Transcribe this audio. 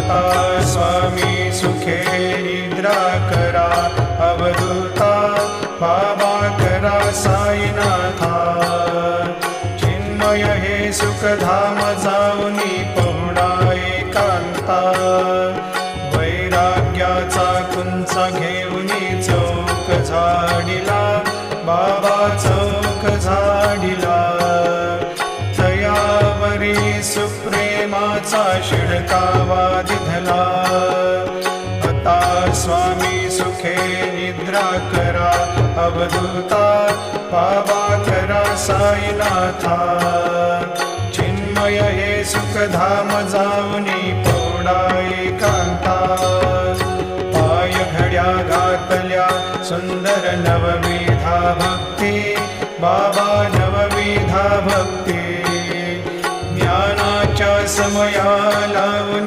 आता स्वामी सुखे निद्रा करा अवधूता बाबा करा साईनाथा चिन्मय हे सुखधाम जाऊनी पहुडा एकांता वैराग्याचा कुंचा घेऊनी चौक झाडिला बाबा चौक झाडिला तयावरी सुप्रेमाचा शिडकावा दिधला आता स्वामी सुखे निद्रा करा अवधूता बाबा करा साईनाथा चिन्मय हे सुखधाम जाऊनी पौडा एकांता पाय घड्या घातल्या सुंदर नवविधा भक्ती बाबा नवविधा भक्ती ज्ञानाच्या समया लावून